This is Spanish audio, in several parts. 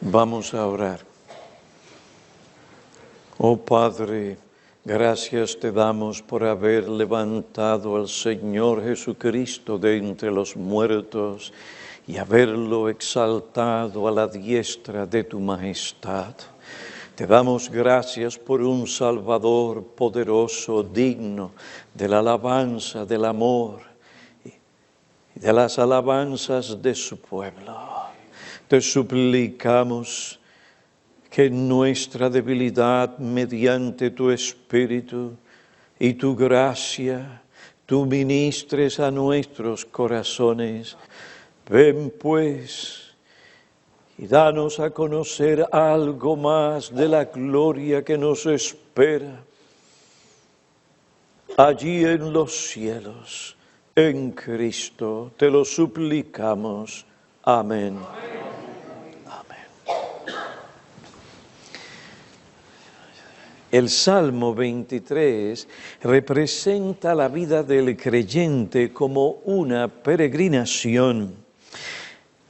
Vamos a orar. Oh Padre, gracias te damos por haber levantado al Señor Jesucristo de entre los muertos y haberlo exaltado a la diestra de tu majestad. Te damos gracias por un Salvador poderoso, digno de la alabanza, del amor y de las alabanzas de su pueblo. Te suplicamos que en nuestra debilidad, mediante tu Espíritu y tu gracia, tú ministres a nuestros corazones. Ven pues y danos a conocer algo más de la gloria que nos espera allí en los cielos, en Cristo. Te lo suplicamos. Amén. El Salmo 23 representa la vida del creyente como una peregrinación.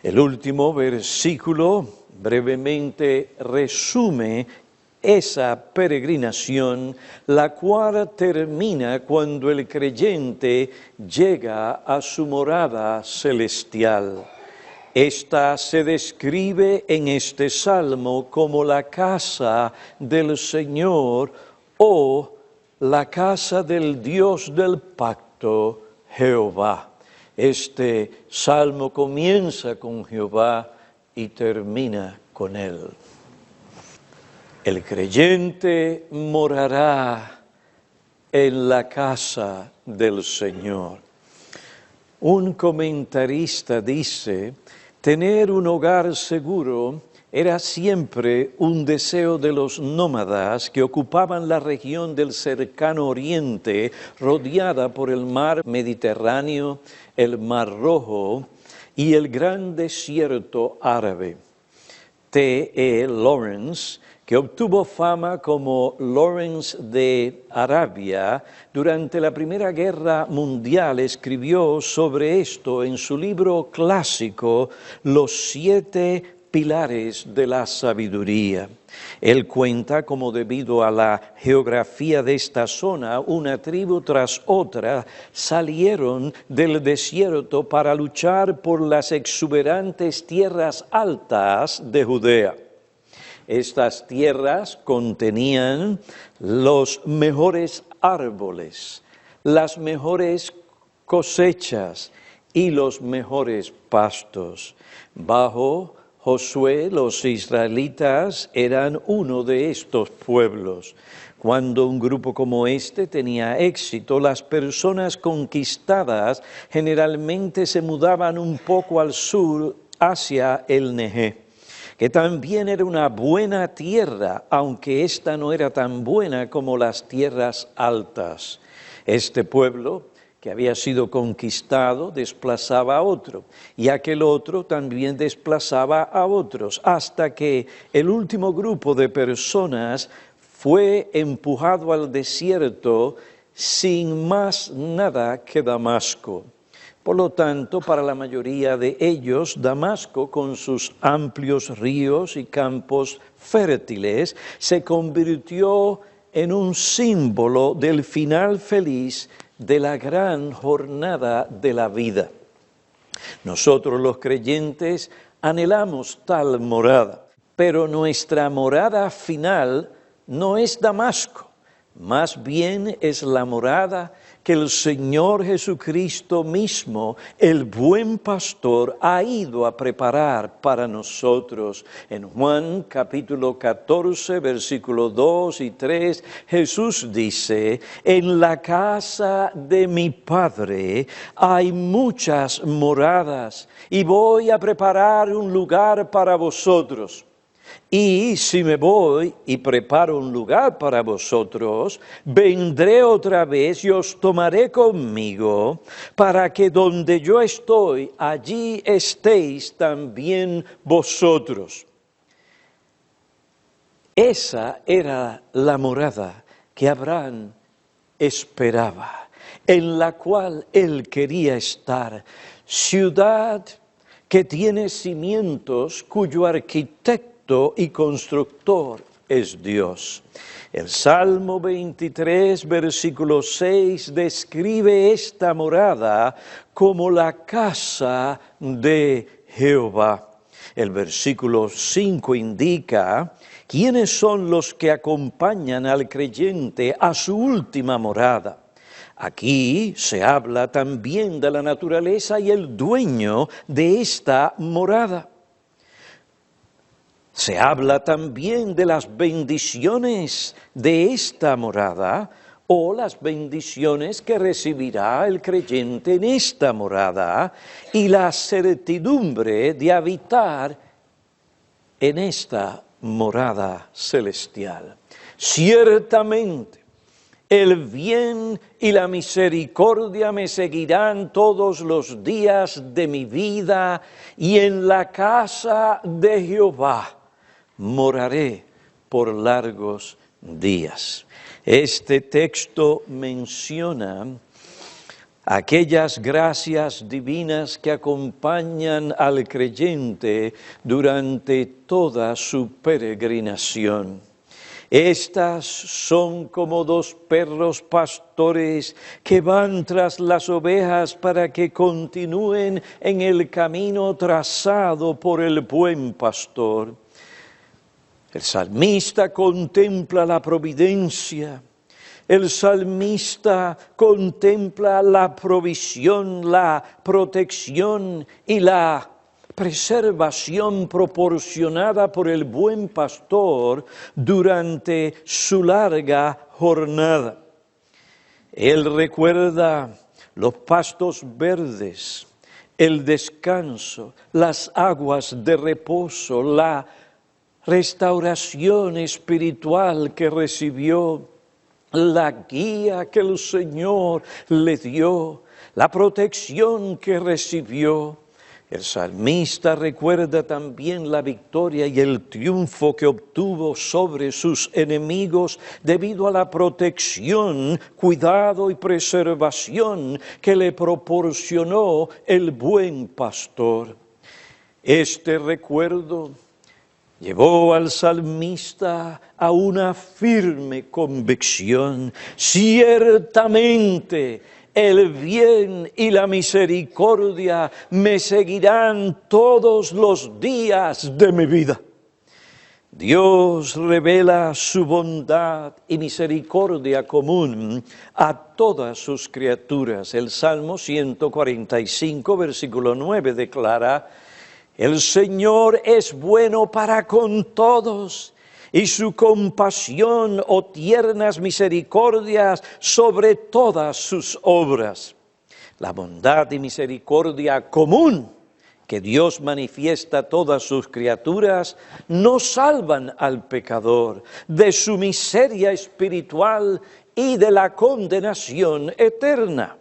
El último versículo brevemente resume esa peregrinación, la cual termina cuando el creyente llega a su morada celestial. Esta se describe en este salmo como la casa del Señor o la casa del Dios del pacto, Jehová. Este salmo comienza con Jehová y termina con Él. El creyente morará en la casa del Señor. Un comentarista dice: tener un hogar seguro era siempre un deseo de los nómadas que ocupaban la región del cercano oriente, rodeada por el mar Mediterráneo, el Mar Rojo y el gran desierto árabe. T.E. Lawrence, que obtuvo fama como Lawrence de Arabia, durante la Primera Guerra Mundial escribió sobre esto en su libro clásico Los 7 pilares de la sabiduría. Él cuenta cómo debido a la geografía de esta zona, una tribu tras otra salieron del desierto para luchar por las exuberantes tierras altas de Judea. Estas tierras contenían los mejores árboles, las mejores cosechas y los mejores pastos. Bajo Josué, los israelitas eran uno de estos pueblos. Cuando un grupo como este tenía éxito, las personas conquistadas generalmente se mudaban un poco al sur hacia el Negev, que también era una buena tierra, aunque esta no era tan buena como las tierras altas. Este pueblo, que había sido conquistado, desplazaba a otro, y aquel otro también desplazaba a otros, hasta que el último grupo de personas fue empujado al desierto sin más nada que Damasco. Por lo tanto, para la mayoría de ellos, Damasco, con sus amplios ríos y campos fértiles, se convirtió en un símbolo del final feliz de la gran jornada de la vida. Nosotros los creyentes anhelamos tal morada, pero nuestra morada final no es Damasco, más bien es la morada que el Señor Jesucristo mismo, el buen pastor, ha ido a preparar para nosotros. En Juan capítulo 14, versículos 2 y 3, Jesús dice: en la casa de mi Padre hay muchas moradas, y voy a preparar un lugar para vosotros. Y si me voy y preparo un lugar para vosotros, vendré otra vez y os tomaré conmigo, para que donde yo estoy, allí estéis también vosotros. Esa era la morada que Abraham esperaba, en la cual él quería estar. Ciudad que tiene cimientos cuyo arquitecto arquitecto y constructor es Dios. El Salmo 23, versículo 6, describe esta morada como la casa de Jehová. El versículo 5 indica quiénes son los que acompañan al creyente a su última morada. Aquí se habla también de la naturaleza y el dueño de esta morada. Se habla también de las bendiciones de esta morada o las bendiciones que recibirá el creyente en esta morada y la certidumbre de habitar en esta morada celestial. Ciertamente, el bien y la misericordia me seguirán todos los días de mi vida y en la casa de Jehová moraré por largos días. Este texto menciona aquellas gracias divinas que acompañan al creyente durante toda su peregrinación. Estas son como dos perros pastores que van tras las ovejas para que continúen en el camino trazado por el buen pastor. El salmista contempla la providencia, el salmista contempla la provisión, la protección y la preservación proporcionada por el buen pastor durante su larga jornada. Él recuerda los pastos verdes, el descanso, las aguas de reposo, la restauración espiritual que recibió, la guía que el Señor le dio, la protección que recibió. El salmista recuerda también la victoria y el triunfo que obtuvo sobre sus enemigos debido a la protección, cuidado y preservación que le proporcionó el buen pastor. Este recuerdo llevó al salmista a una firme convicción: ciertamente el bien y la misericordia me seguirán todos los días de mi vida. Dios revela su bondad y misericordia común a todas sus criaturas. El Salmo 145, versículo 9 declara: el Señor es bueno para con todos, y su compasión o tiernas misericordias sobre todas sus obras. La bondad y misericordia común que Dios manifiesta a todas sus criaturas no salvan al pecador de su miseria espiritual y de la condenación eterna.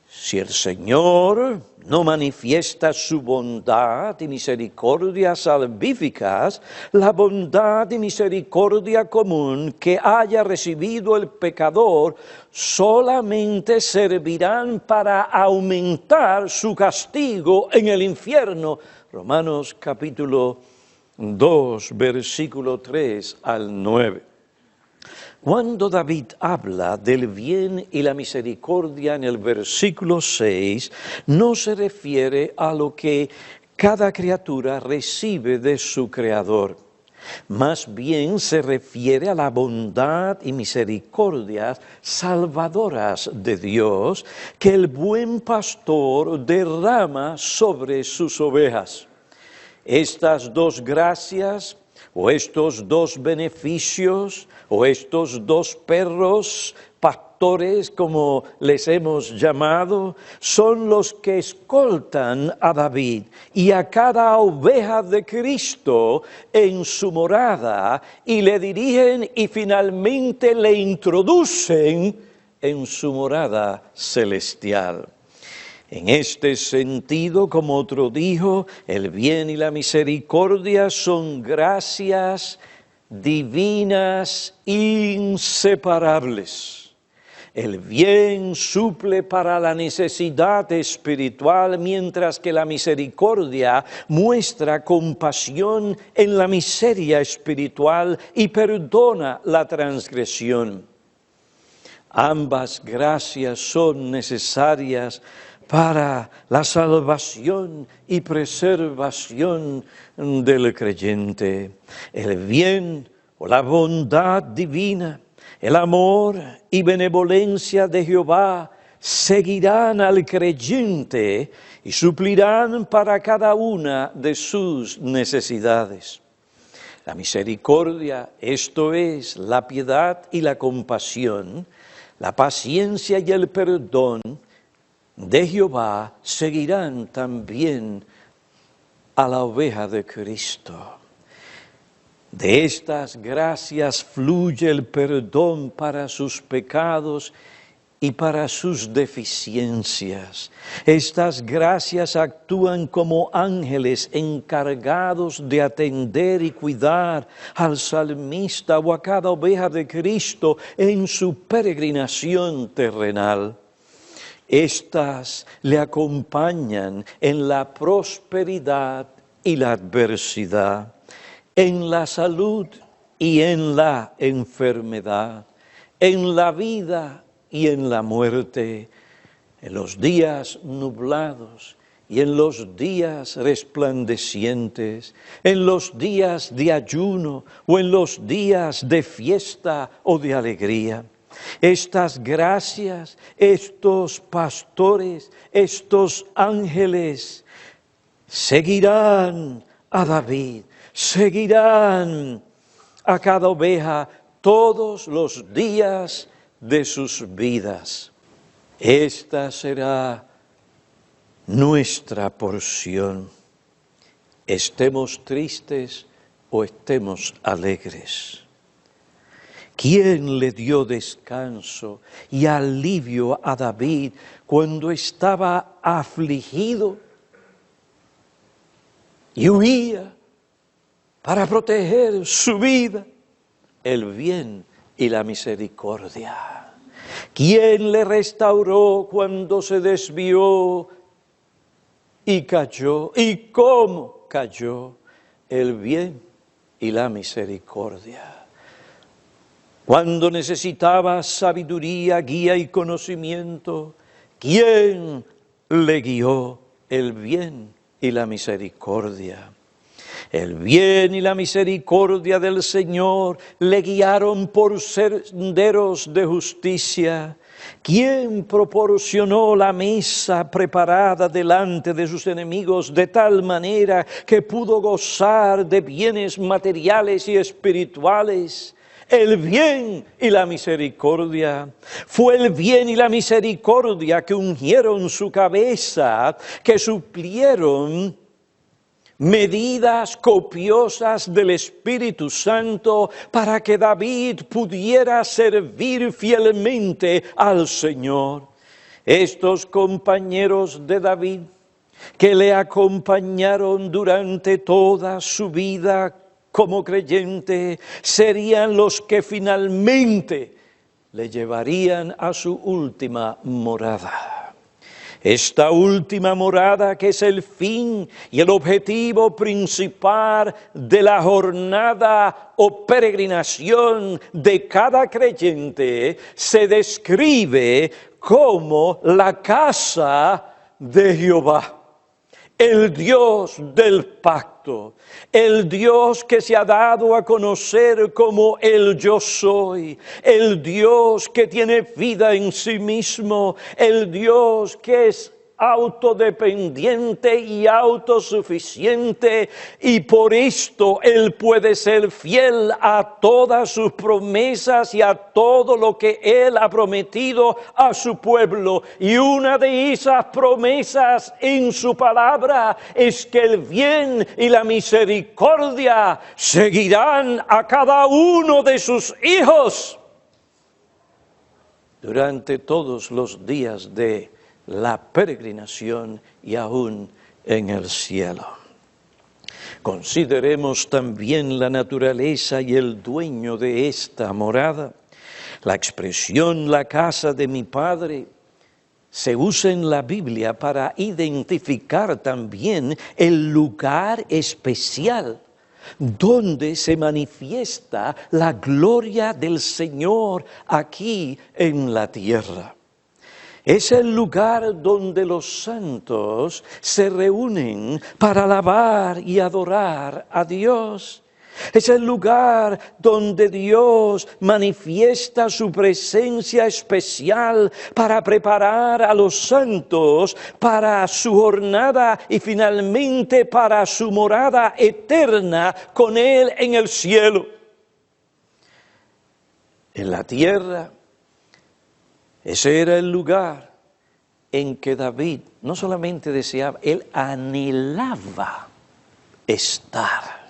Si el Señor no manifiesta su bondad y misericordia salvíficas, la bondad y misericordia común que haya recibido el pecador solamente servirán para aumentar su castigo en el infierno. Romanos capítulo 2, versículo 3 al 9. Cuando David habla del bien y la misericordia en el versículo 6, no se refiere a lo que cada criatura recibe de su Creador. Más bien se refiere a la bondad y misericordia salvadoras de Dios que el buen pastor derrama sobre sus ovejas. Estas dos gracias o estos dos beneficios, o estos dos perros pastores, como les hemos llamado, son los que escoltan a David y a cada oveja de Cristo en su morada y le dirigen y finalmente le introducen en su morada celestial. En este sentido, como otro dijo, el bien y la misericordia son gracias divinas inseparables. El bien suple para la necesidad espiritual, mientras que la misericordia muestra compasión en la miseria espiritual y perdona la transgresión. Ambas gracias son necesarias para la salvación y preservación del creyente. El bien o la bondad divina, el amor y benevolencia de Jehová seguirán al creyente y suplirán para cada una de sus necesidades. La misericordia, esto es, la piedad y la compasión, la paciencia y el perdón de Jehová seguirán también a la oveja de Cristo. De estas gracias fluye el perdón para sus pecados y para sus deficiencias. Estas gracias actúan como ángeles encargados de atender y cuidar al salmista o a cada oveja de Cristo en su peregrinación terrenal. Estas le acompañan en la prosperidad y la adversidad, en la salud y en la enfermedad, en la vida y en la muerte, en los días nublados y en los días resplandecientes, en los días de ayuno o en los días de fiesta o de alegría. Estas gracias, estos pastores, estos ángeles seguirán a David, seguirán a cada oveja todos los días de sus vidas. Esta será nuestra porción, estemos tristes o estemos alegres. ¿Quién le dio descanso y alivio a David cuando estaba afligido y huía para proteger su vida? El bien y la misericordia. ¿Quién le restauró cuando se desvió y cayó? ¿Y cómo cayó? El bien y la misericordia. Cuando necesitaba sabiduría, guía y conocimiento, ¿quién le guió? El bien y la misericordia. El bien y la misericordia del Señor le guiaron por senderos de justicia. ¿Quién proporcionó la mesa preparada delante de sus enemigos de tal manera que pudo gozar de bienes materiales y espirituales? El bien y la misericordia. Fue el bien y la misericordia que ungieron su cabeza, que suplieron medidas copiosas del Espíritu Santo para que David pudiera servir fielmente al Señor. Estos compañeros de David que le acompañaron durante toda su vida como creyente serían los que finalmente le llevarían a su última morada. Esta última morada, que es el fin y el objetivo principal de la jornada o peregrinación de cada creyente, se describe como la casa de Jehová, el Dios del pacto, el Dios que se ha dado a conocer como el Yo Soy, el Dios que tiene vida en sí mismo, el Dios que es autodependiente y autosuficiente, y por esto Él puede ser fiel a todas sus promesas y a todo lo que Él ha prometido a su pueblo. Y una de esas promesas en su palabra es que el bien y la misericordia seguirán a cada uno de sus hijos durante todos los días de la peregrinación y aún en el cielo. Consideremos también la naturaleza y el dueño de esta morada. La expresión la casa de mi Padre se usa en la Biblia para identificar también el lugar especial donde se manifiesta la gloria del Señor aquí en la tierra. Es el lugar donde los santos se reúnen para alabar y adorar a Dios. Es el lugar donde Dios manifiesta su presencia especial para preparar a los santos para su jornada y finalmente para su morada eterna con Él en el cielo. En la tierra, ese era el lugar en que David no solamente deseaba, él anhelaba estar.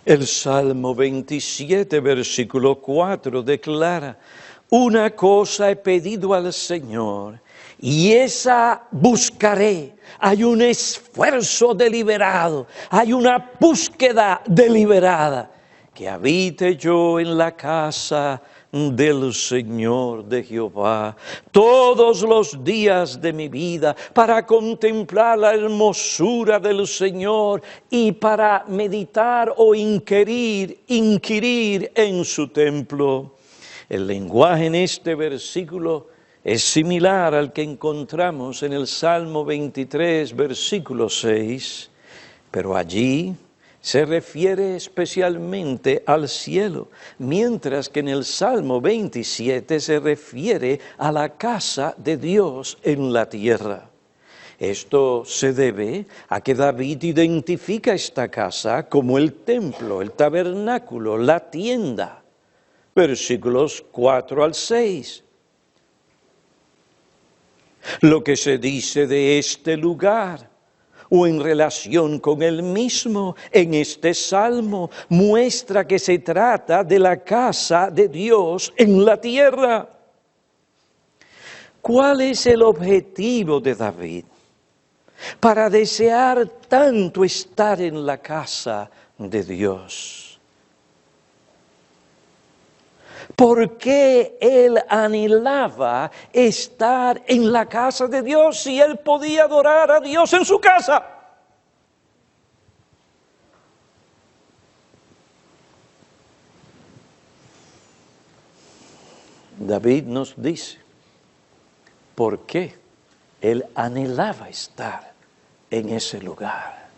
El Salmo 27, versículo 4 declara: una cosa he pedido al Señor, y esa buscaré. Hay un esfuerzo deliberado, hay una búsqueda deliberada, que habite yo en la casa del Señor, de Jehová, todos los días de mi vida, para contemplar la hermosura del Señor y para meditar o inquirir en su templo. El lenguaje en este versículo es similar al que encontramos en el Salmo 23, versículo 6, pero allí se refiere especialmente al cielo, mientras que en el Salmo 27 se refiere a la casa de Dios en la tierra. Esto se debe a que David identifica esta casa como el templo, el tabernáculo, la tienda. Versículos 4 al 6. Lo que se dice de este lugar, o en relación con él mismo, en este salmo, muestra que se trata de la casa de Dios en la tierra. ¿Cuál es el objetivo de David para desear tanto estar en la casa de Dios? ¿Por qué él anhelaba estar en la casa de Dios si él podía adorar a Dios en su casa? David nos dice por qué él anhelaba estar en ese lugar.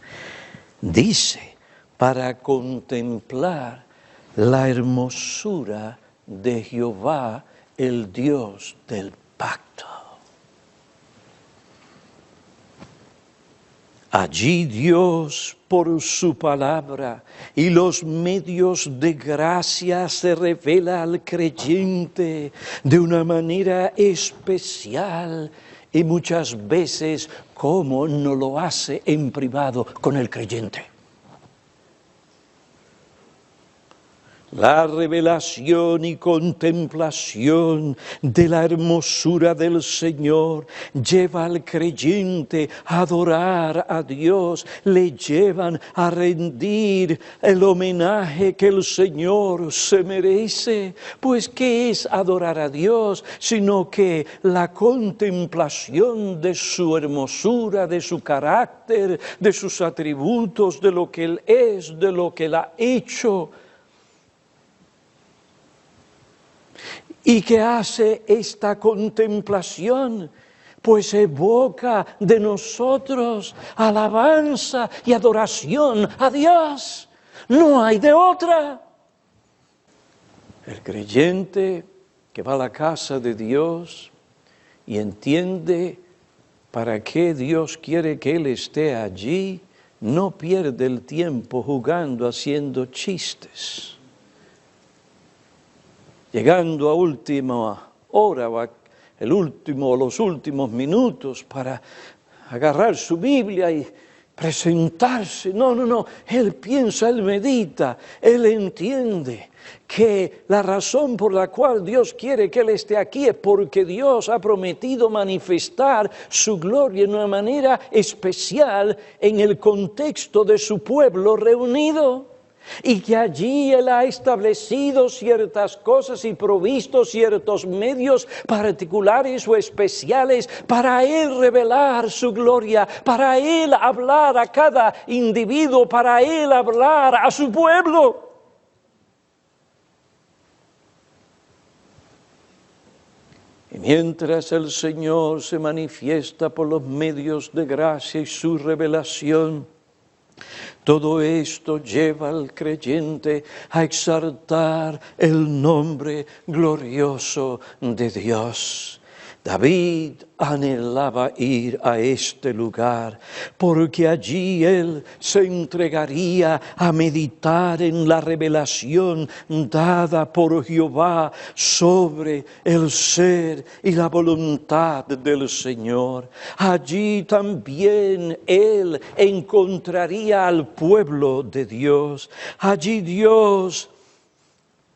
Dice, para contemplar la hermosura de Jehová, el Dios del pacto. Allí Dios, por su palabra y los medios de gracia, se revela al creyente de una manera especial y muchas veces como no lo hace en privado con el creyente. La revelación y contemplación de la hermosura del Señor lleva al creyente a adorar a Dios, le llevan a rendir el homenaje que el Señor se merece. Pues, ¿qué es adorar a Dios? Sino que la contemplación de su hermosura, de su carácter, de sus atributos, de lo que Él es, de lo que Él ha hecho. ¿Y qué hace esta contemplación? Pues evoca de nosotros alabanza y adoración a Dios. No hay de otra. El creyente que va a la casa de Dios y entiende para qué Dios quiere que él esté allí, no pierde el tiempo jugando, haciendo chistes. Llegando a última hora o los últimos minutos para agarrar su Biblia y presentarse. No. Él piensa, él medita, él entiende que la razón por la cual Dios quiere que él esté aquí es porque Dios ha prometido manifestar su gloria de una manera especial en el contexto de su pueblo reunido. y que allí Él ha establecido ciertas cosas y provisto ciertos medios particulares o especiales para Él revelar su gloria, para Él hablar a cada individuo, para Él hablar a su pueblo. Y mientras el Señor se manifiesta por los medios de gracia y su revelación, todo esto lleva al creyente a exaltar el nombre glorioso de Dios. David anhelaba ir a este lugar, porque allí él se entregaría a meditar en la revelación dada por Jehová sobre el ser y la voluntad del Señor. Allí también él encontraría al pueblo de Dios. Allí Dios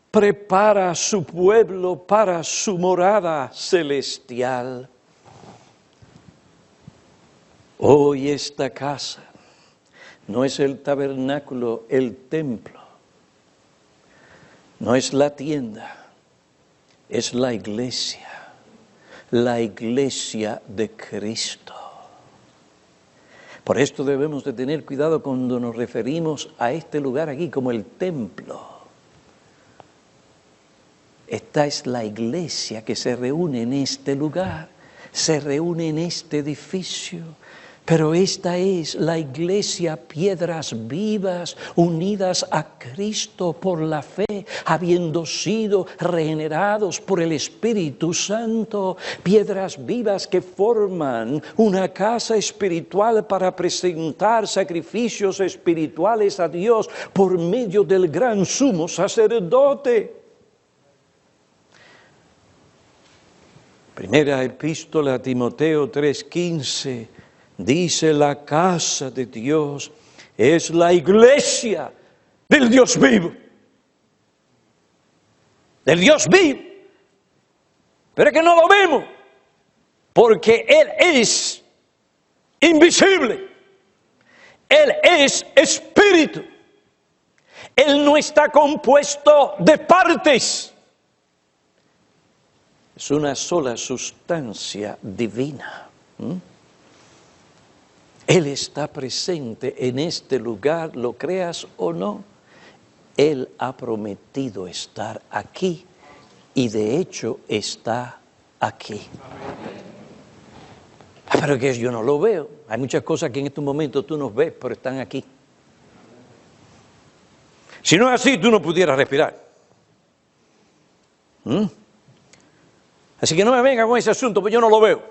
prepara a su pueblo para su morada celestial. Hoy esta casa no es el tabernáculo, el templo, no es la tienda, es la iglesia de Cristo. Por esto debemos de tener cuidado cuando nos referimos a este lugar aquí como el templo. Esta es la iglesia que se reúne en este lugar, se reúne en este edificio. Pero esta es la iglesia, piedras vivas, unidas a Cristo por la fe, habiendo sido regenerados por el Espíritu Santo. Piedras vivas que forman una casa espiritual para presentar sacrificios espirituales a Dios por medio del gran sumo sacerdote. Primera epístola a Timoteo 3:15 dice: la casa de Dios es la iglesia del Dios vivo. Del Dios vivo. Pero es que no lo vemos, porque Él es invisible. Él es espíritu. Él no está compuesto de partes. Es una sola sustancia divina. Él está presente en este lugar, lo creas o no. Él ha prometido estar aquí y de hecho está aquí. Pero que yo no lo veo. Hay muchas cosas que en estos momentos tú no ves, pero están aquí. Si no es así, tú no pudieras respirar. Así que no me venga con ese asunto, pues yo no lo veo.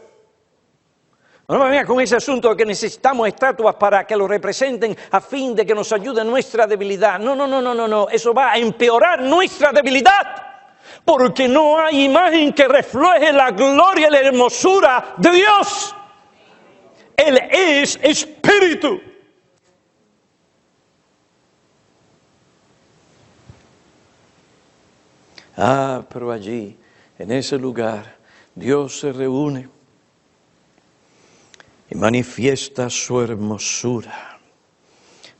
No me venga con ese asunto de que necesitamos estatuas para que lo representen a fin de que nos ayude en nuestra debilidad. No. Eso va a empeorar nuestra debilidad. Porque no hay imagen que refleje la gloria y la hermosura de Dios. Él es espíritu. Pero allí, en ese lugar, Dios se reúne y manifiesta su hermosura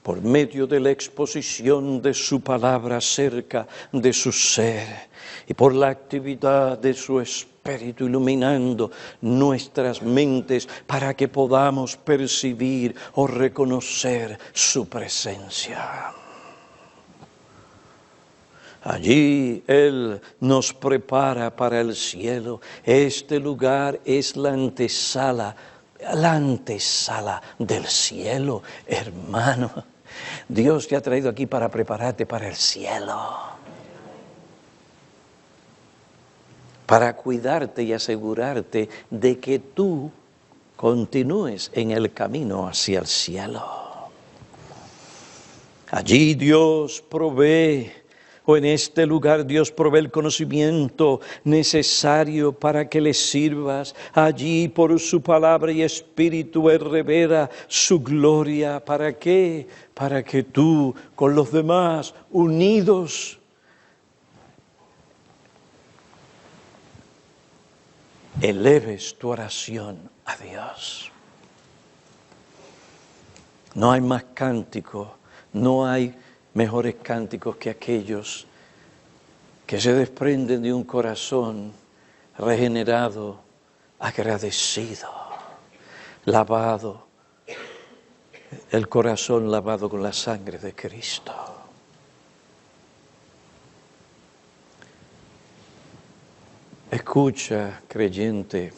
por medio de la exposición de su palabra acerca de su ser y por la actividad de su Espíritu iluminando nuestras mentes para que podamos percibir o reconocer su presencia. Allí Él nos prepara para el cielo. Este lugar es la antesala del cielo, hermano. Dios te ha traído aquí para prepararte para el cielo. Para cuidarte y asegurarte de que tú continúes en el camino hacia el cielo. Allí Dios provee. O en este lugar Dios provee el conocimiento necesario para que le sirvas. Allí por su palabra y espíritu Él revela su gloria. ¿Para qué? Para que tú con los demás unidos eleves tu oración a Dios. No hay más cántico, no hay mejores cánticos que aquellos que se desprenden de un corazón regenerado, agradecido, lavado, el corazón lavado con la sangre de Cristo. Escucha, creyente,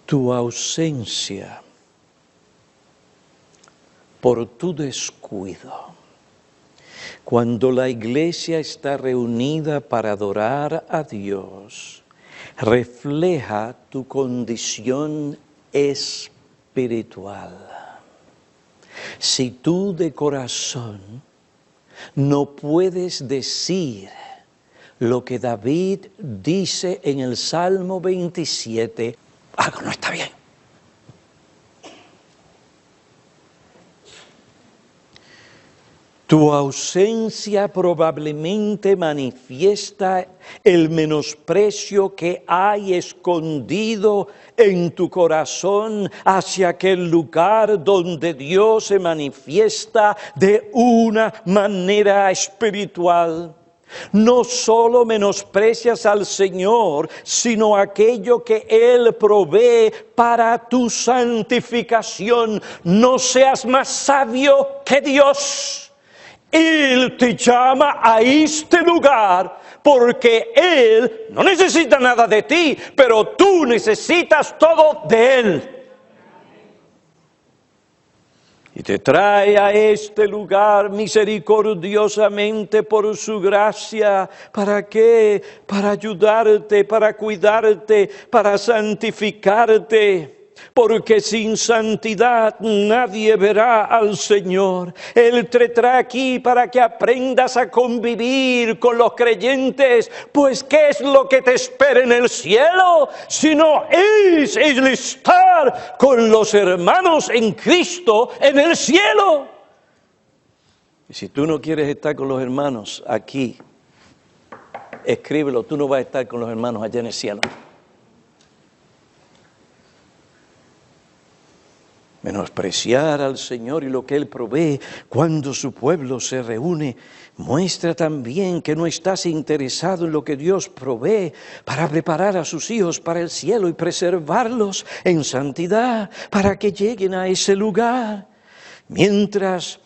tu ausencia por tu descuido, cuando la iglesia está reunida para adorar a Dios, refleja tu condición espiritual. Si tú de corazón no puedes decir lo que David dice en el Salmo 27, algo no está bien. Tu ausencia probablemente manifiesta el menosprecio que hay escondido en tu corazón hacia aquel lugar donde Dios se manifiesta de una manera espiritual. No solo menosprecias al Señor, sino aquello que Él provee para tu santificación. No seas más sabio que Dios. Él te llama a este lugar porque Él no necesita nada de ti, pero tú necesitas todo de Él. Y te trae a este lugar misericordiosamente por su gracia. ¿Para qué? Para ayudarte, para cuidarte, para santificarte. Porque sin santidad nadie verá al Señor. Él te trae aquí para que aprendas a convivir con los creyentes. Pues ¿qué es lo que te espera en el cielo? Sino es el estar con los hermanos en Cristo en el cielo. Y si tú no quieres estar con los hermanos aquí, escríbelo, tú no vas a estar con los hermanos allá en el cielo. Menospreciar al Señor y lo que Él provee cuando su pueblo se reúne muestra también que no estás interesado en lo que Dios provee para preparar a sus hijos para el cielo y preservarlos en santidad para que lleguen a ese lugar. Mientras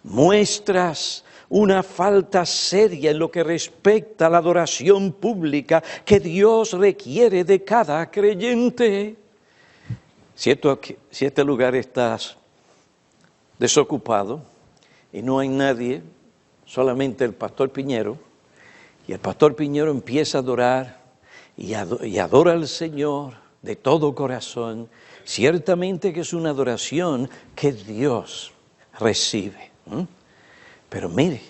muestras una falta seria en lo que respecta a la adoración pública que Dios requiere de cada creyente. Si este lugar está desocupado y no hay nadie, solamente el pastor Piñero, y el pastor Piñero empieza a adorar y adora al Señor de todo corazón, ciertamente que es una adoración que Dios recibe. Pero mire,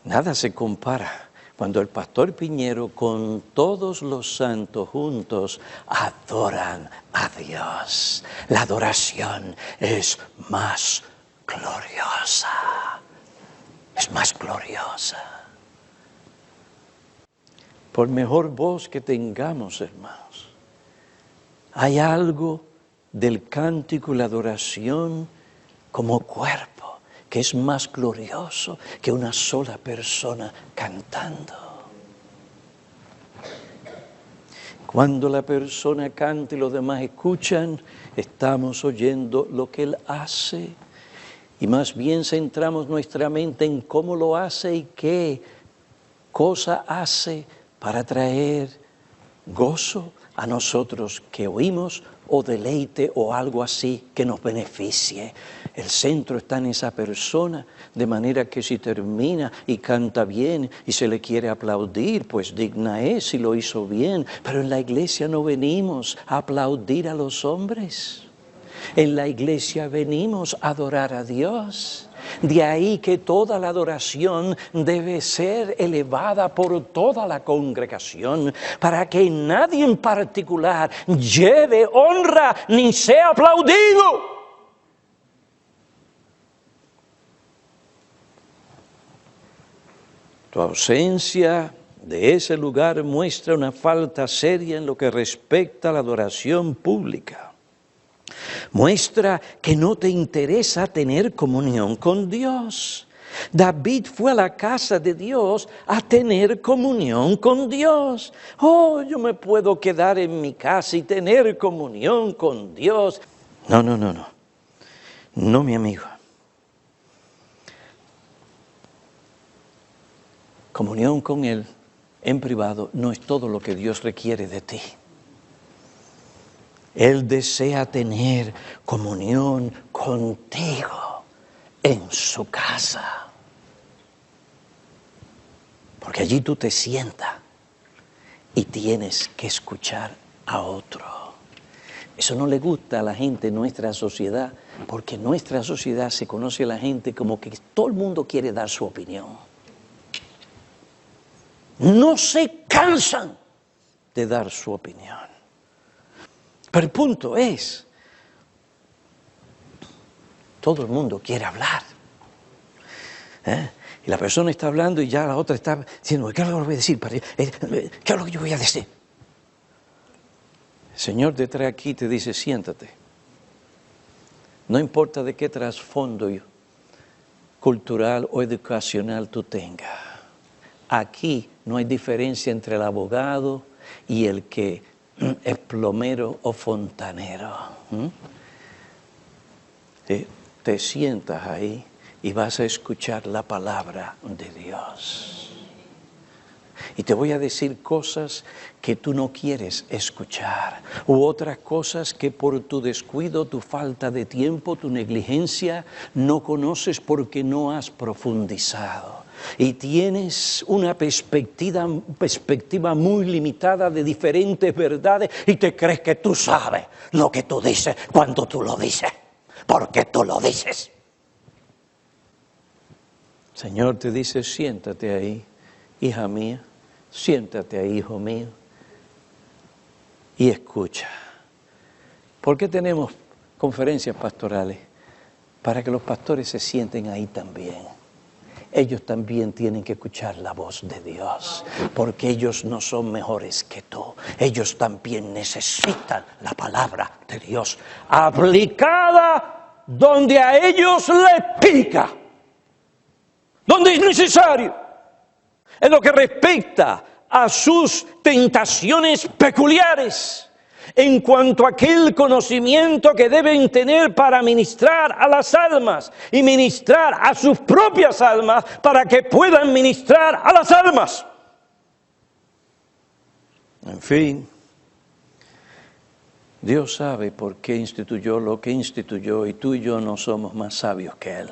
nada se compara cuando el pastor Piñero con todos los santos juntos adoran a Dios. La adoración es más gloriosa. Es más gloriosa. Por mejor voz que tengamos, hermanos, hay algo del cántico y la adoración como cuerpo que es más glorioso que una sola persona cantando. Cuando la persona canta y los demás escuchan, estamos oyendo lo que Él hace. Y más bien centramos nuestra mente en cómo lo hace y qué cosa hace para traer gozo a nosotros que oímos o deleite o algo así que nos beneficie. El centro está en esa persona, de manera que si termina y canta bien y se le quiere aplaudir, pues digna es si lo hizo bien. Pero en la iglesia no venimos a aplaudir a los hombres. En la iglesia venimos a adorar a Dios. De ahí que toda la adoración debe ser elevada por toda la congregación, para que nadie en particular lleve honra ni sea aplaudido. Tu ausencia de ese lugar muestra una falta seria en lo que respecta a la adoración pública. Muestra que no te interesa tener comunión con Dios. David fue a la casa de Dios a tener comunión con Dios. Oh, yo me puedo quedar en mi casa y tener comunión con Dios. No. No, mi amigo. Comunión con Él en privado no es todo lo que Dios requiere de ti. Él desea tener comunión contigo en su casa. Porque allí tú te sientas y tienes que escuchar a otro. Eso no le gusta a la gente en nuestra sociedad, porque en nuestra sociedad se conoce a la gente como que todo el mundo quiere dar su opinión. No se cansan de dar su opinión. Pero el punto es, todo el mundo quiere hablar. Y la persona está hablando y ya la otra está diciendo, ¿qué es lo que voy a decir? ¿Qué es lo que yo voy a decir? El Señor te trae aquí y te dice, siéntate. No importa de qué trasfondo cultural o educacional tú tengas. Aquí no hay diferencia entre el abogado y el que es plomero o fontanero. Te sientas ahí y vas a escuchar la palabra de Dios. Y te voy a decir cosas que tú no quieres escuchar, u otras cosas que por tu descuido, tu falta de tiempo, tu negligencia, no conoces porque no has profundizado. Y tienes una perspectiva muy limitada de diferentes verdades y te crees que tú sabes lo que tú dices cuando tú lo dices, porque tú lo dices. Señor te dice, siéntate ahí, hija mía, siéntate ahí, hijo mío, y escucha. ¿Por qué tenemos conferencias pastorales? Para que los pastores se sienten ahí también. Ellos también tienen que escuchar la voz de Dios, porque ellos no son mejores que tú. Ellos también necesitan la palabra de Dios aplicada donde a ellos les pica, donde es necesario, en lo que respecta a sus tentaciones peculiares, en cuanto a aquel conocimiento que deben tener para ministrar a las almas y ministrar a sus propias almas para que puedan ministrar a las almas. En fin, Dios sabe por qué instituyó lo que instituyó y tú y yo no somos más sabios que Él.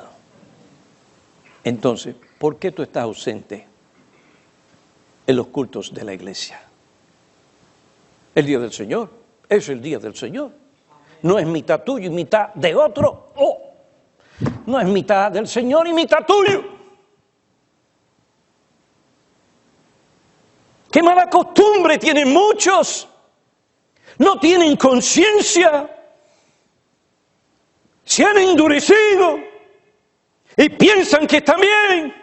Entonces, ¿por qué tú estás ausente en los cultos de la iglesia? El día del Señor es el día del Señor. No es mitad tuyo y mitad de otro. No es mitad del Señor y mitad tuyo. ¡Qué mala costumbre tienen muchos! No tienen conciencia. Se han endurecido y piensan que están bien.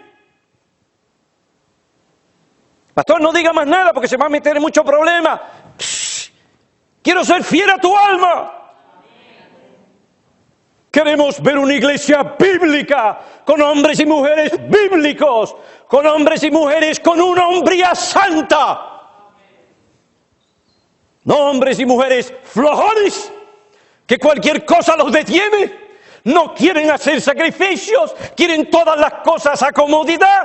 Pastor, no diga más nada porque se va a meter en muchos problemas. Quiero ser fiel a tu alma. Queremos ver una iglesia bíblica, con hombres y mujeres bíblicos, con hombres y mujeres con una hombría santa. No hombres y mujeres flojones, que cualquier cosa los detiene. No quieren hacer sacrificios, quieren todas las cosas a comodidad,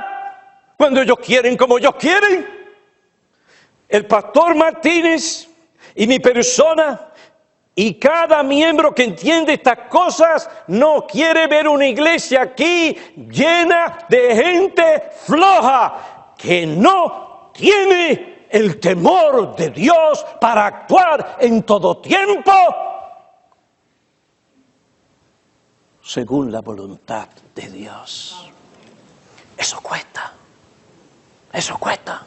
cuando ellos quieren como ellos quieren. El pastor Martínez y mi persona y cada miembro que entiende estas cosas no quiere ver una iglesia aquí llena de gente floja que no tiene el temor de Dios para actuar en todo tiempo según la voluntad de Dios. Eso cuesta. Eso cuesta.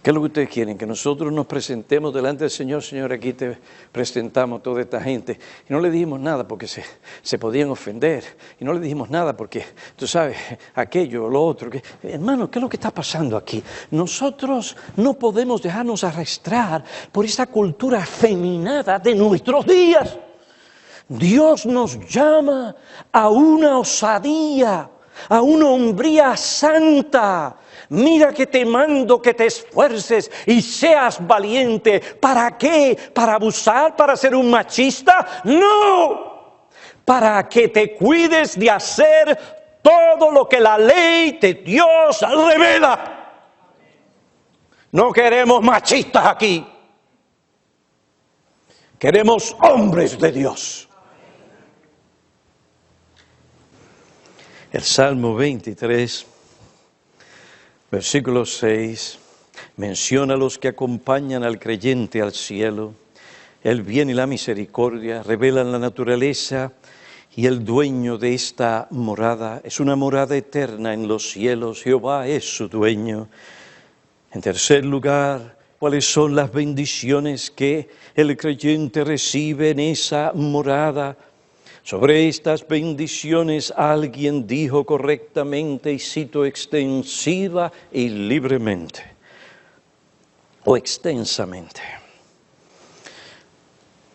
¿Qué es lo que ustedes quieren? Que nosotros nos presentemos delante del Señor. Señor, aquí te presentamos toda esta gente. Y no le dijimos nada porque se podían ofender. Y no le dijimos nada porque, tú sabes, aquello, lo otro. Hermano, ¿qué es lo que está pasando aquí? Nosotros no podemos dejarnos arrastrar por esa cultura afeminada de nuestros días. Dios nos llama a una osadía, a una hombría santa. Mira que te mando que te esfuerces y seas valiente. ¿Para qué? ¿Para abusar? ¿Para ser un machista? ¡No! Para que te cuides de hacer todo lo que la ley de Dios revela. No queremos machistas aquí. Queremos hombres de Dios. El Salmo 23... Versículo 6, menciona a los que acompañan al creyente al cielo. El bien y la misericordia revelan la naturaleza y el dueño de esta morada. Es una morada eterna en los cielos, Jehová es su dueño. En tercer lugar, ¿cuáles son las bendiciones que el creyente recibe en esa morada? Sobre estas bendiciones alguien dijo correctamente, y cito, extensiva y libremente, o extensamente.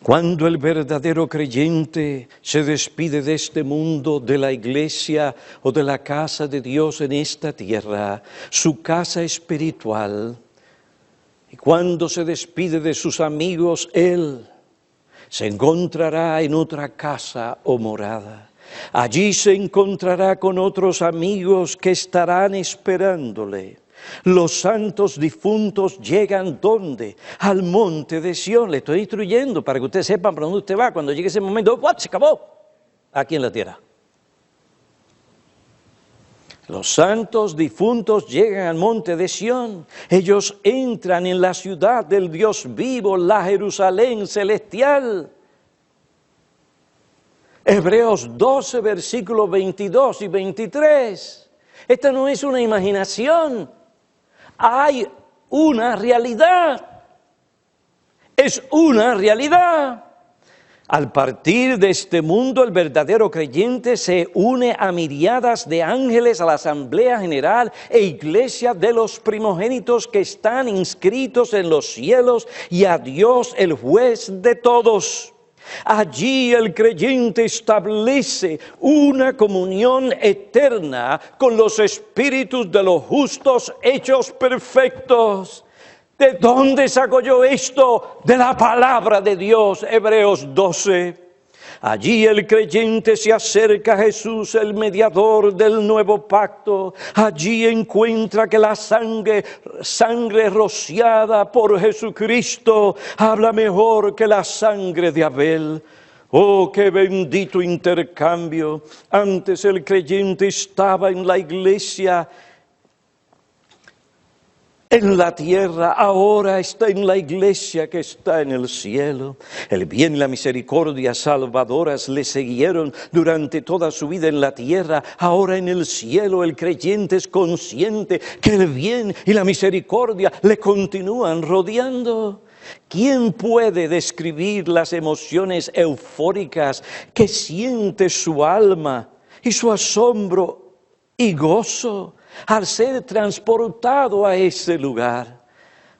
Cuando el verdadero creyente se despide de este mundo, de la iglesia o de la casa de Dios en esta tierra, su casa espiritual, y cuando se despide de sus amigos, él se encontrará en otra casa o morada. Allí se encontrará con otros amigos que estarán esperándole. Los santos difuntos llegan, ¿dónde? Al monte de Sión. Le estoy instruyendo para que ustedes sepan para dónde usted va. Cuando llegue ese momento, ¡what! Se acabó. Aquí en la tierra. Los santos difuntos llegan al monte de Sión. Ellos entran en la ciudad del Dios vivo, la Jerusalén celestial. Hebreos 12, versículos 22 y 23. Esta no es una imaginación. Hay una realidad. Es una realidad. Al partir de este mundo, el verdadero creyente se une a miriadas de ángeles a la Asamblea General e Iglesia de los primogénitos que están inscritos en los cielos y a Dios, el juez de todos. Allí el creyente establece una comunión eterna con los espíritus de los justos hechos perfectos. ¿De dónde saco yo esto? De la palabra de Dios, Hebreos 12. Allí el creyente se acerca a Jesús, el mediador del nuevo pacto. Allí encuentra que la sangre rociada por Jesucristo habla mejor que la sangre de Abel. Oh, qué bendito intercambio. Antes el creyente estaba en la iglesia, en la tierra, ahora está en la iglesia que está en el cielo. El bien y la misericordia salvadoras le siguieron durante toda su vida en la tierra. Ahora en el cielo el creyente es consciente que el bien y la misericordia le continúan rodeando. ¿Quién puede describir las emociones eufóricas que siente su alma y su asombro y gozo al ser transportado a ese lugar?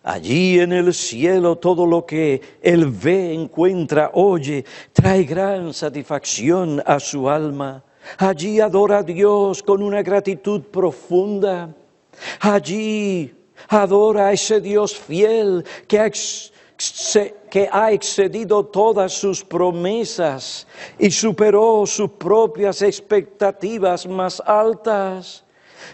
Allí en el cielo todo lo que él ve, encuentra, oye, trae gran satisfacción a su alma. Allí adora a Dios con una gratitud profunda. Allí adora a ese Dios fiel que ha excedido todas sus promesas y superó sus propias expectativas más altas.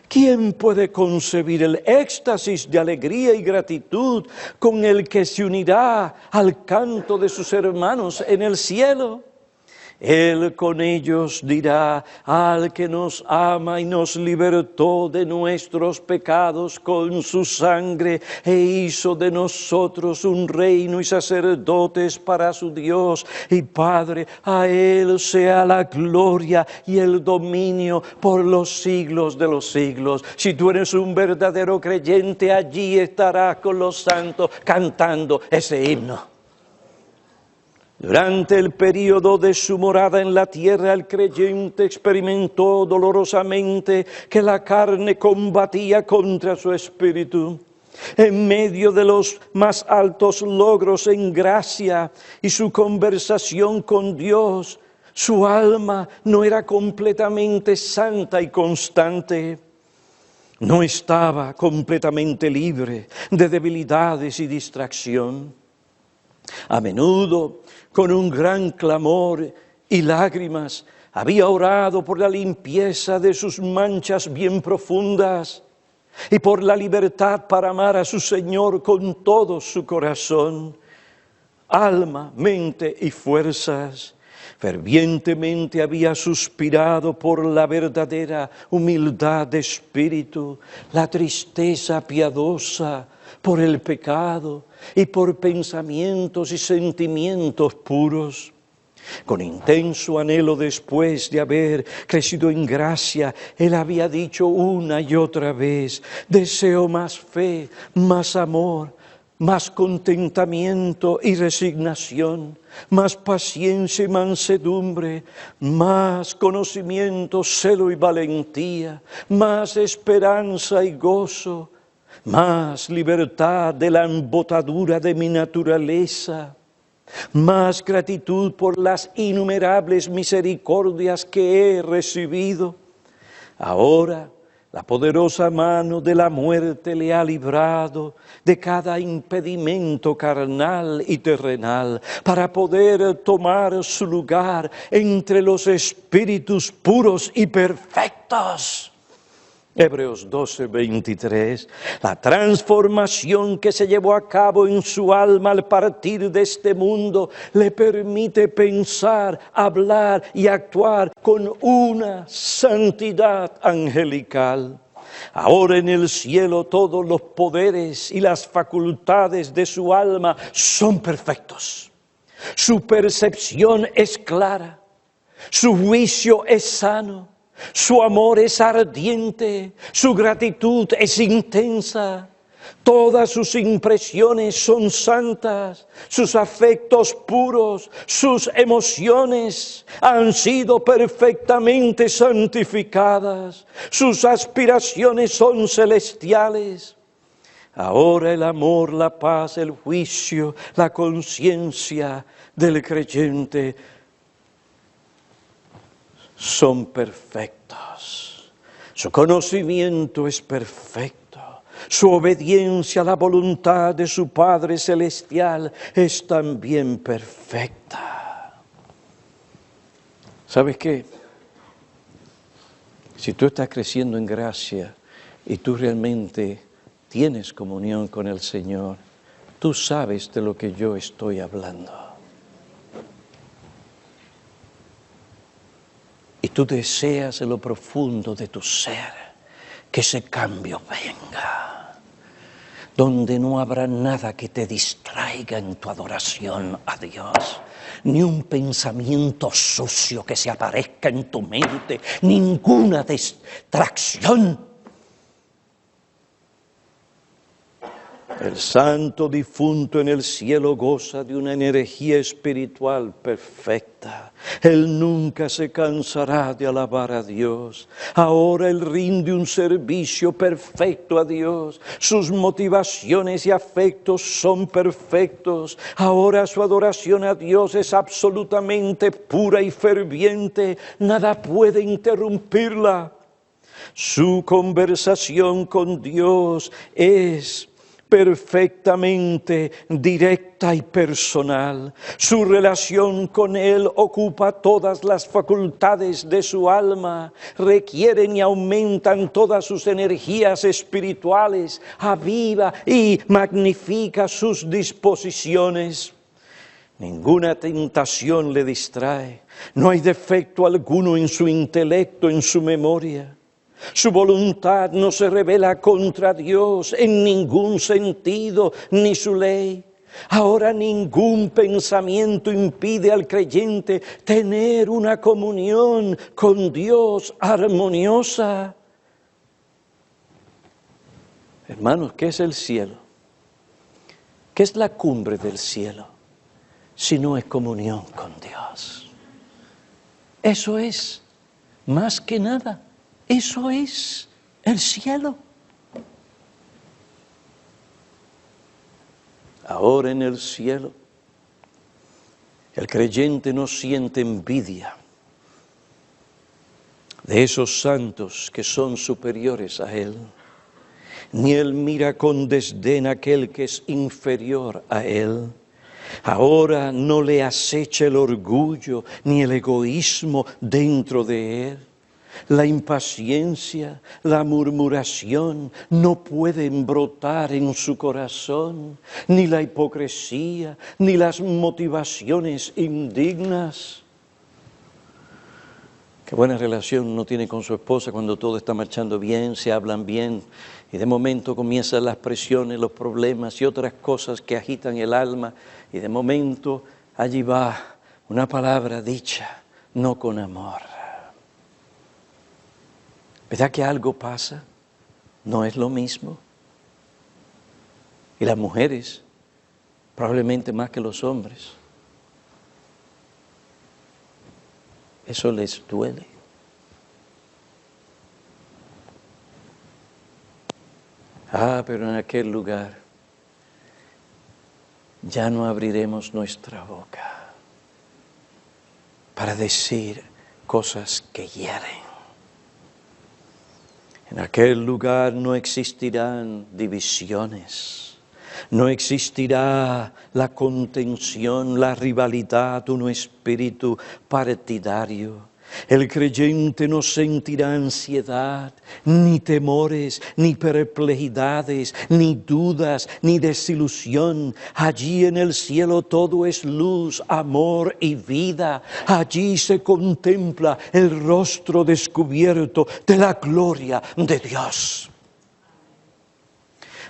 ¿Quién puede concebir el éxtasis de alegría y gratitud con el que se unirá al canto de sus hermanos en el cielo? Él con ellos dirá: al que nos ama y nos libertó de nuestros pecados con su sangre, e hizo de nosotros un reino y sacerdotes para su Dios y Padre, a Él sea la gloria y el dominio por los siglos de los siglos. Si tú eres un verdadero creyente, allí estarás con los santos cantando ese himno. Durante el período de su morada en la tierra, el creyente experimentó dolorosamente que la carne combatía contra su espíritu. En medio de los más altos logros en gracia y su conversación con Dios, su alma no era completamente santa y constante. No estaba completamente libre de debilidades y distracción. A menudo, con un gran clamor y lágrimas, había orado por la limpieza de sus manchas bien profundas y por la libertad para amar a su Señor con todo su corazón, alma, mente y fuerzas. Fervientemente había suspirado por la verdadera humildad de espíritu, la tristeza piadosa por el pecado y por pensamientos y sentimientos puros. Con intenso anhelo, después de haber crecido en gracia, él había dicho una y otra vez: deseo más fe, más amor, más contentamiento y resignación, más paciencia y mansedumbre, más conocimiento, celo y valentía, más esperanza y gozo, más libertad de la embotadura de mi naturaleza, más gratitud por las innumerables misericordias que he recibido. Ahora la poderosa mano de la muerte le ha librado de cada impedimento carnal y terrenal para poder tomar su lugar entre los espíritus puros y perfectos. Hebreos 12:23, la transformación que se llevó a cabo en su alma al partir de este mundo le permite pensar, hablar y actuar con una santidad angelical. Ahora en el cielo todos los poderes y las facultades de su alma son perfectos. Su percepción es clara, su juicio es sano. Su amor es ardiente, su gratitud es intensa, todas sus impresiones son santas, sus afectos puros, sus emociones han sido perfectamente santificadas, sus aspiraciones son celestiales. Ahora el amor, la paz, el juicio, la conciencia del creyente son perfectos. Su conocimiento es perfecto. Su obediencia a la voluntad de su Padre Celestial es también perfecta. ¿Sabes qué? Si tú estás creciendo en gracia y tú realmente tienes comunión con el Señor, tú sabes de lo que yo estoy hablando. Y tú deseas en lo profundo de tu ser que ese cambio venga, donde no habrá nada que te distraiga en tu adoración a Dios, ni un pensamiento sucio que se aparezca en tu mente, ninguna distracción. El santo difunto en el cielo goza de una energía espiritual perfecta. Él nunca se cansará de alabar a Dios. Ahora él rinde un servicio perfecto a Dios. Sus motivaciones y afectos son perfectos. Ahora su adoración a Dios es absolutamente pura y ferviente. Nada puede interrumpirla. Su conversación con Dios es perfectamente directa y personal. Su relación con Él ocupa todas las facultades de su alma, requieren y aumentan todas sus energías espirituales, aviva y magnifica sus disposiciones. Ninguna tentación le distrae. No hay defecto alguno en su intelecto, en su memoria. Su voluntad no se rebela contra Dios en ningún sentido, ni su ley. Ahora ningún pensamiento impide al creyente tener una comunión con Dios armoniosa. Hermanos, ¿qué es el cielo? ¿Qué es la cumbre del cielo? Si no es comunión con Dios. Eso es, más que nada, eso es el cielo. Ahora en el cielo, el creyente no siente envidia de esos santos que son superiores a él, ni él mira con desdén a aquel que es inferior a él. Ahora no le acecha el orgullo ni el egoísmo dentro de él. La impaciencia, la murmuración no pueden brotar en su corazón, ni la hipocresía, ni las motivaciones indignas. Qué buena relación uno tiene con su esposa cuando todo está marchando bien, se hablan bien, y de momento comienzan las presiones, los problemas y otras cosas que agitan el alma, y de momento allí va una palabra dicha, no con amor. ¿Verdad que algo pasa? ¿No es lo mismo? Y las mujeres, probablemente más que los hombres, eso les duele. Pero en aquel lugar ya no abriremos nuestra boca para decir cosas que hieren. En aquel lugar no existirán divisiones, no existirá la contención, la rivalidad, un espíritu partidario. El creyente no sentirá ansiedad, ni temores, ni perplejidades, ni dudas, ni desilusión. Allí en el cielo todo es luz, amor y vida. Allí se contempla el rostro descubierto de la gloria de Dios.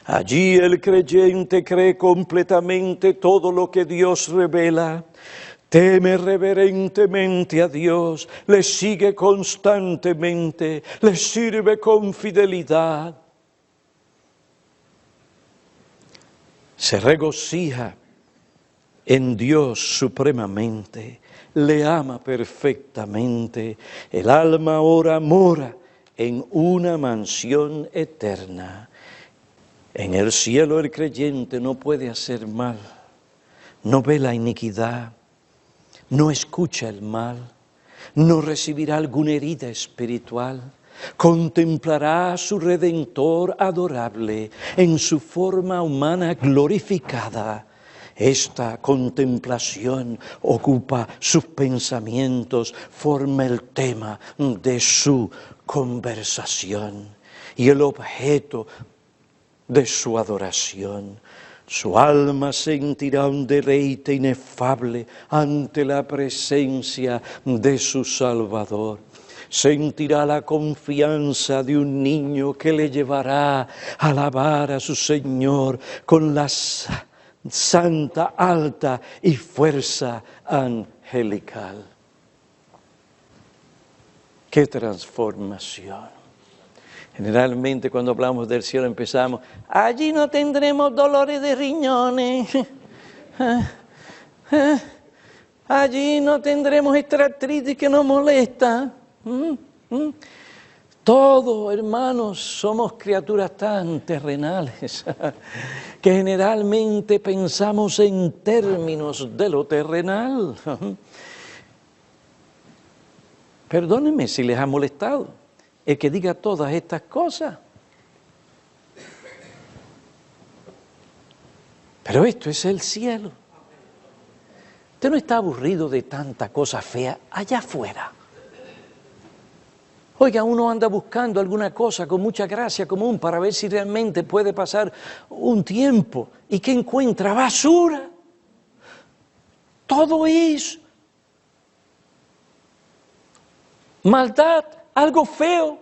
Allí el creyente cree completamente todo lo que Dios revela. Teme reverentemente a Dios, le sigue constantemente, le sirve con fidelidad. Se regocija en Dios supremamente, le ama perfectamente. El alma ahora mora en una mansión eterna. En el cielo el creyente no puede hacer mal, no ve la iniquidad, no escucha el mal, no recibirá alguna herida espiritual, contemplará a su Redentor adorable en su forma humana glorificada. Esta contemplación ocupa sus pensamientos, forma el tema de su conversación y el objeto de su adoración. Su alma sentirá un deleite inefable ante la presencia de su Salvador. Sentirá la confianza de un niño que le llevará a alabar a su Señor con la santa, alta y fuerza angelical. ¡Qué transformación! Generalmente cuando hablamos del cielo empezamos, allí no tendremos dolores de riñones, allí no tendremos esta artritis que nos molesta. Todos, hermanos, somos criaturas tan terrenales que generalmente pensamos en términos de lo terrenal. Perdónenme si les ha molestado el que diga todas estas cosas. Pero esto es el cielo. Usted no está aburrido de tanta cosa fea allá afuera. Oiga, uno anda buscando alguna cosa con mucha gracia común para ver si realmente puede pasar un tiempo. ¿Y qué encuentra? Basura. Todo es maldad, algo feo,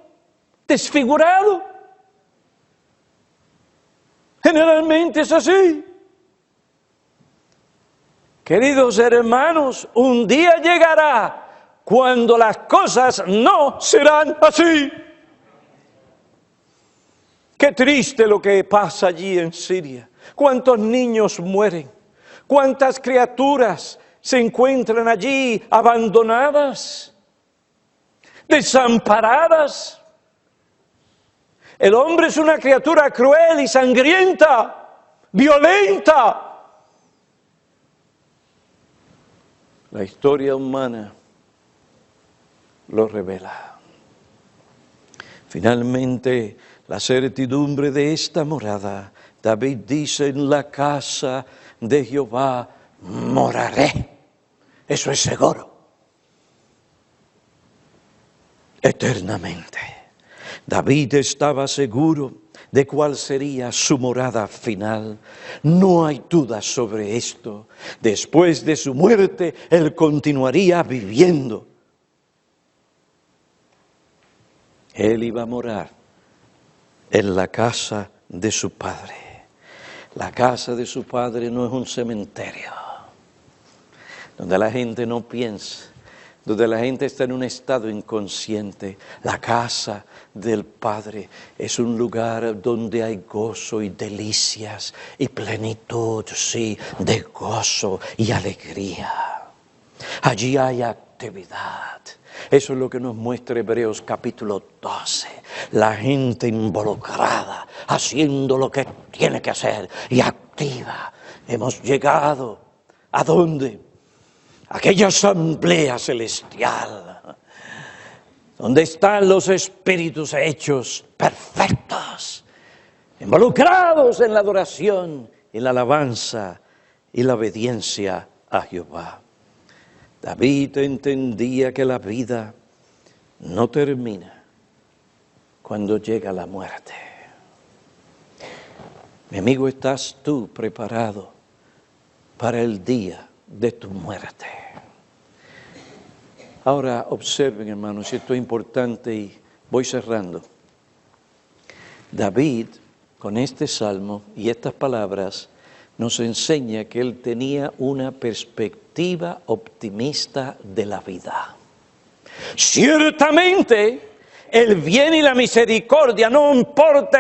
desfigurado. Generalmente es así. Queridos hermanos, un día llegará cuando las cosas no serán así. Qué triste lo que pasa allí en Siria. Cuántos niños mueren, cuántas criaturas se encuentran allí abandonadas, desamparadas. El hombre es una criatura cruel y sangrienta, violenta. La historia humana lo revela. Finalmente, la certidumbre de esta morada. David dice: en la casa de Jehová moraré. Eso es seguro. Eternamente. David estaba seguro de cuál sería su morada final. No hay duda sobre esto. Después de su muerte, él continuaría viviendo. Él iba a morar en la casa de su padre. La casa de su padre no es un cementerio donde la gente no piensa, donde la gente está en un estado inconsciente. La casa del Padre es un lugar donde hay gozo y delicias y plenitud, sí, de gozo y alegría. Allí hay actividad. Eso es lo que nos muestra Hebreos capítulo 12. La gente involucrada, haciendo lo que tiene que hacer y activa. Hemos llegado, ¿a dónde? Aquella asamblea celestial, donde están los espíritus hechos perfectos, involucrados en la adoración, en la alabanza y la obediencia a Jehová. David entendía que la vida no termina cuando llega la muerte. Mi amigo, ¿estás tú preparado para el día de tu muerte? Ahora observen, hermanos, esto es importante y voy cerrando. David, con este salmo y estas palabras, nos enseña que él tenía una perspectiva optimista de la vida. Ciertamente, el bien y la misericordia, no importa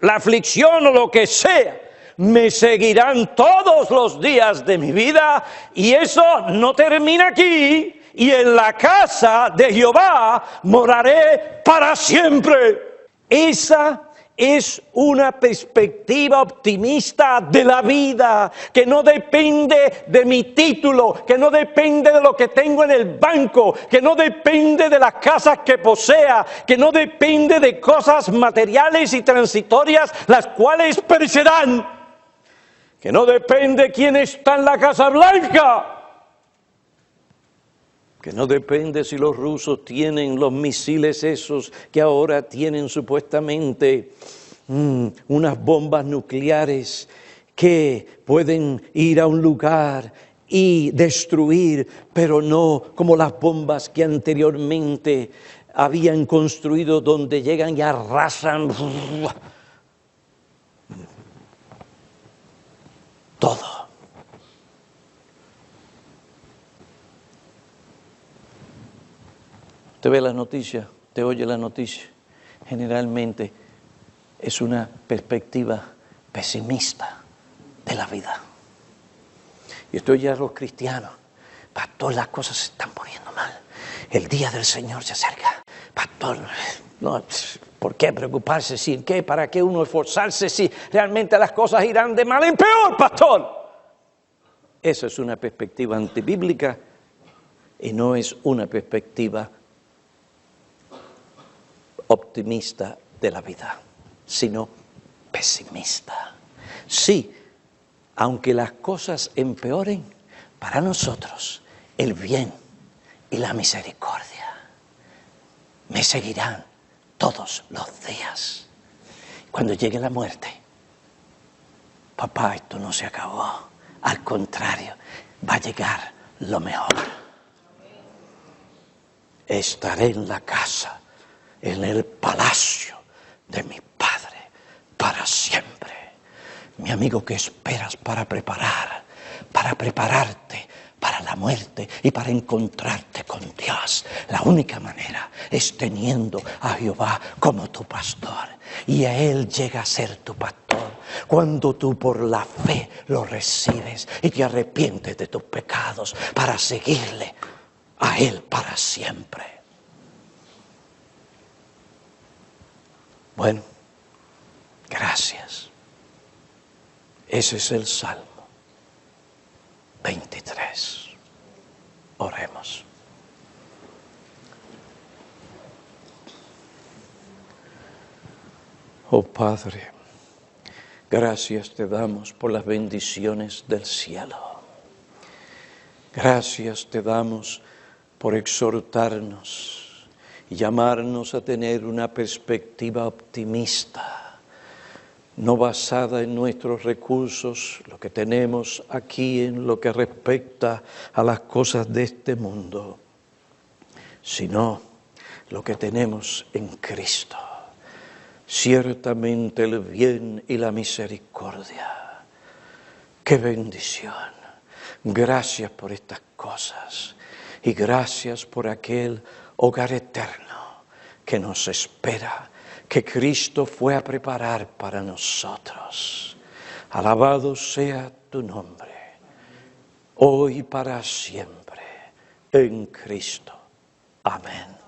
la aflicción o lo que sea, me seguirán todos los días de mi vida, y eso no termina aquí. Y en la casa de Jehová moraré para siempre. Esa es una perspectiva optimista de la vida, que no depende de mi título, que no depende de lo que tengo en el banco, que no depende de las casas que posea, que no depende de cosas materiales y transitorias, las cuales perecerán, que no depende quién está en la Casa Blanca, que no depende si los rusos tienen los misiles esos que ahora tienen supuestamente unas bombas nucleares que pueden ir a un lugar y destruir, pero no como las bombas que anteriormente habían construido, donde llegan y arrasan todo. Te ve las noticias, te oye las noticias. Generalmente es una perspectiva pesimista de la vida. Y esto ya a los cristianos. Pastor, las cosas se están poniendo mal. El día del Señor se acerca. Pastor, no, ¿por qué preocuparse? ¿Para qué uno esforzarse si realmente las cosas irán de mal en peor, pastor? Esa es una perspectiva antibíblica y no es una perspectiva optimista de la vida, sino pesimista. Sí, aunque las cosas empeoren, para nosotros el bien y la misericordia me seguirán todos los días. Cuando llegue la muerte, papá, esto no se acabó. Al contrario, va a llegar lo mejor. Estaré en la casa, en el palacio de mi Padre para siempre. Mi amigo, ¿qué esperas para prepararte para la muerte y para encontrarte con Dios? La única manera es teniendo a Jehová como tu pastor, y a Él llega a ser tu pastor cuando tú por la fe lo recibes y te arrepientes de tus pecados para seguirle a Él para siempre. Bueno, gracias. Ese es el Salmo 23. Oremos. Oh Padre, gracias te damos por las bendiciones del cielo. Gracias te damos por exhortarnos y llamarnos a tener una perspectiva optimista, no basada en nuestros recursos, lo que tenemos aquí en lo que respecta a las cosas de este mundo, sino lo que tenemos en Cristo. Ciertamente el bien y la misericordia. ¡Qué bendición! Gracias por estas cosas y gracias por aquel hogar eterno que nos espera, que Cristo fue a preparar para nosotros. Alabado sea tu nombre, hoy y para siempre, en Cristo. Amén.